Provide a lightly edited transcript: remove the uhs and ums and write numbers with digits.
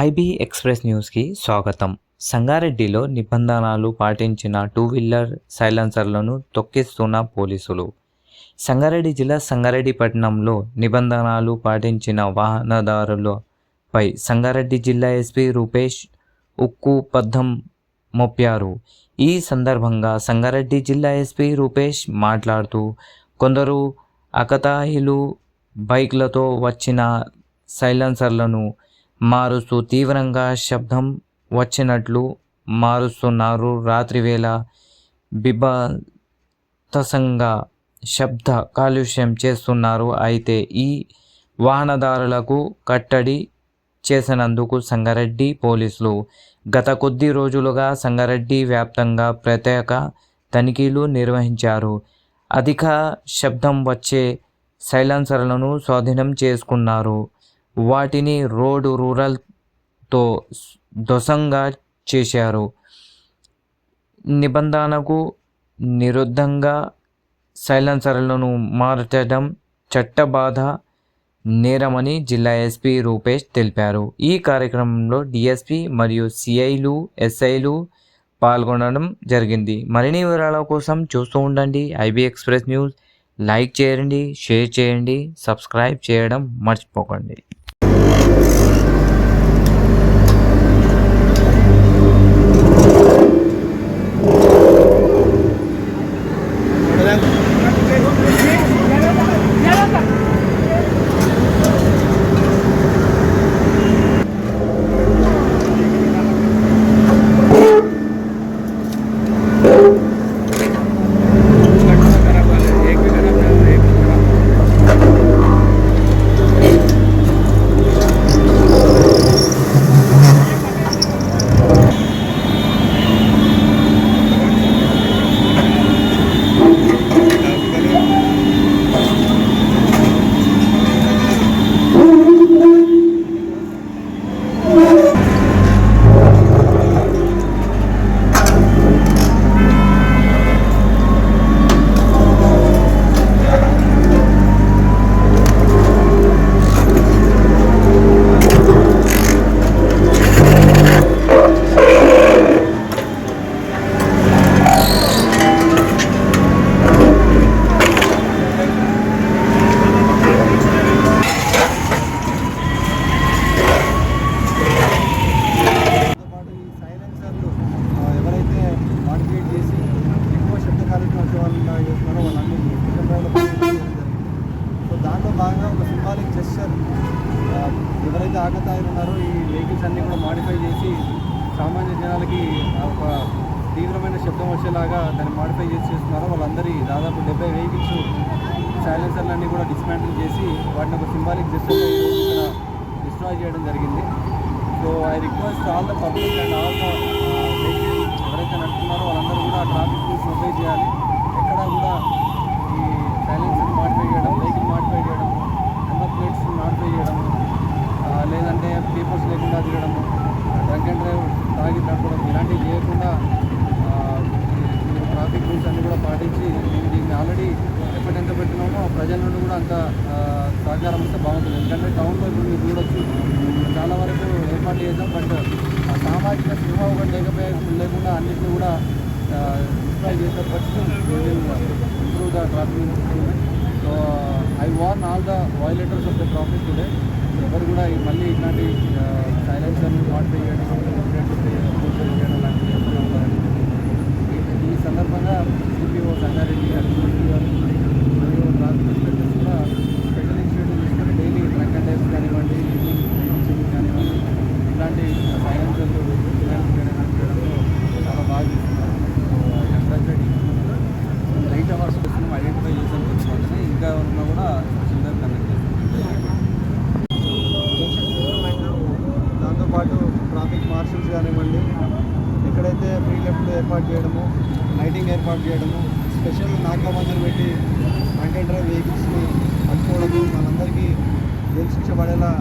IB express న్యూస్కి స్వాగతం. సంగారెడ్డిలో నిబంధనలు పాటించిన టూ వీలర్ సైలెన్సర్లను తొక్కిస్తున్న పోలీసులు. సంగారెడ్డి జిల్లా సంగారెడ్డి పట్టణంలో నిబంధనలు పాటించిన వాహనదారులపై సంగారెడ్డి జిల్లా ఎస్పీ రూపేష్ ఉక్కుపథం మోపారు. ఈ సందర్భంగా సంగారెడ్డి జిల్లా ఎస్పీ రూపేష్ మాట్లాడుతూ, కొందరు ఆకతాయిలు బైక్లతో వచ్చిన సైలెన్సర్లను మారుస్తూ తీవ్రంగా శబ్దం వచ్చినట్లు మారుస్తున్నారు. రాత్రివేళ బీభత్సంగా శబ్ద కాలుష్యం చేస్తున్నారు. అయితే ఈ వాహనదారులకు కట్టడి చేసినందుకు సంగారెడ్డి పోలీసులు గత కొద్ది రోజులుగా సంగారెడ్డి వ్యాప్తంగా ప్రత్యేక తనిఖీలు నిర్వహించారు. అధిక శబ్దం వచ్చే సైలెన్సర్లను స్వాధీనం చేసుకున్నారు. వాటిని రూరల్తో ధ్వంసంగా చేశారు. నిబంధనకు విరుద్ధంగా సైలెన్సర్లను మార్చడం చట్టబద్ధ నేరమని జిల్లా ఎస్పీ రూపేష్ తెలిపారు. ఈ కార్యక్రమంలో డీఎస్పీ మరియు సిఐలు, ఎస్ఐలు పాల్గొనడం జరిగింది. మరిన్ని వివరాల కోసం చూస్తూ ఉండండి ఐబీ ఎక్స్ప్రెస్ న్యూస్. లైక్ చేయండి, షేర్ చేయండి, సబ్స్క్రైబ్ చేయడం మర్చిపోకండి. సో దాంట్లో భాగంగా ఒక సింబాలిక్ జెస్చర్ ఎవరైతే ఆకతాయిలు ఉన్నారో ఈ వెహికల్స్ అన్నీ కూడా మాడిఫై చేసి సామాన్య జనాలకి ఒక తీవ్రమైన శబ్దం వచ్చేలాగా దాన్ని మాడిఫై చేస్తున్నారో వాళ్ళందరి దాదాపు 70 వెహికల్స్ సైలెన్సర్లన్నీ కూడా డిస్మాంటిల్ చేసి వాటిని ఒక సింబాలిక్ జెస్చర్లో ఇక్కడ డిస్ట్రాయ్ చేయడం జరిగింది. So I request all the public and all the vehicle ఎవరైతే నడుపుతున్నారో వాళ్ళందరూ కూడా ట్రాఫిక్ రూల్స్ ఒబే చేయాలి. ఎక్కడా కూడా ఈ సైలెన్సర్ మాడిఫై చేయడం, వెహికల్ మాడిఫై చేయడం, నెంబర్ ప్లేట్స్ మాడిఫై చేయడం, లేదంటే పేపర్స్ లేకుండా తిరగడము, డ్రంక్ అండ్ డ్రైవ్ తాగి నడపడం ఇలాంటివి చేయకుండా ట్రాఫిక్ రూల్స్ అన్నీ కూడా పాటించి దీన్ని ఆల్రెడీ ఎఫర్ట్ ఎంత పెట్టినామో ప్రజల నుండి కూడా అంత సహకారం వస్తే బాగుంటుంది. ఎందుకంటే టౌన్లో ఇప్పుడు మీరు చూడొచ్చు చాలా వరకు ఏర్పాట్లు చేద్దాం, బట్ ఆ సామాజిక స్పృహ ఒకటి లేకుండా అన్నింటినీ కూడా డిస్ట్రాయ్ చేసే పరిస్థితి improve the traffic improvement. So I warn all the violators of the traffic today. ఎవరు కూడా మళ్ళీ ఇట్లాంటి సైలెన్సర్ని మాడిఫై చేయడం, చేయడం లాంటివి చేస్తూ ఉంటారని ఈ సందర్భంగా సిపిఓ సంగారెడ్డి మరియు ట్రాఫిక్ ఇన్స్పెక్టర్స్ కూడా స్పెషల్ ఇనిషియేటివ్ తీసుకొని డైలీ డ్రంక్ అండ్ డ్రైవ్స్ కానివ్వండి, ఈవినింగ్ కానివ్వండి, ఇట్లాంటి సైలెన్సర్లు చేయడంలో చాలా బాగా చేస్తున్నారు. లైట్ అవర్స్ కోసం ఐడెంటిఫై చేసాను తెలుసుకోవాలని ఇంకా ఉన్నా కూడా స్పెషల్గా కనెక్ట్ చేస్తాను. దాంతోపాటు ట్రాఫిక్ మార్షల్స్ కానివ్వండి, ఎక్కడైతే ఫ్రీ లెఫ్ట్ ఏర్పాటు చేయడము, లైటింగ్ ఏర్పాటు చేయడము, స్పెషల్ నాకాబందులు పెట్టి డ్రంక్ అండ్ డ్రైవ్ వెహికల్స్ని పట్టుకోవడము, వాళ్ళందరికీ జైలు శిక్ష పడేలా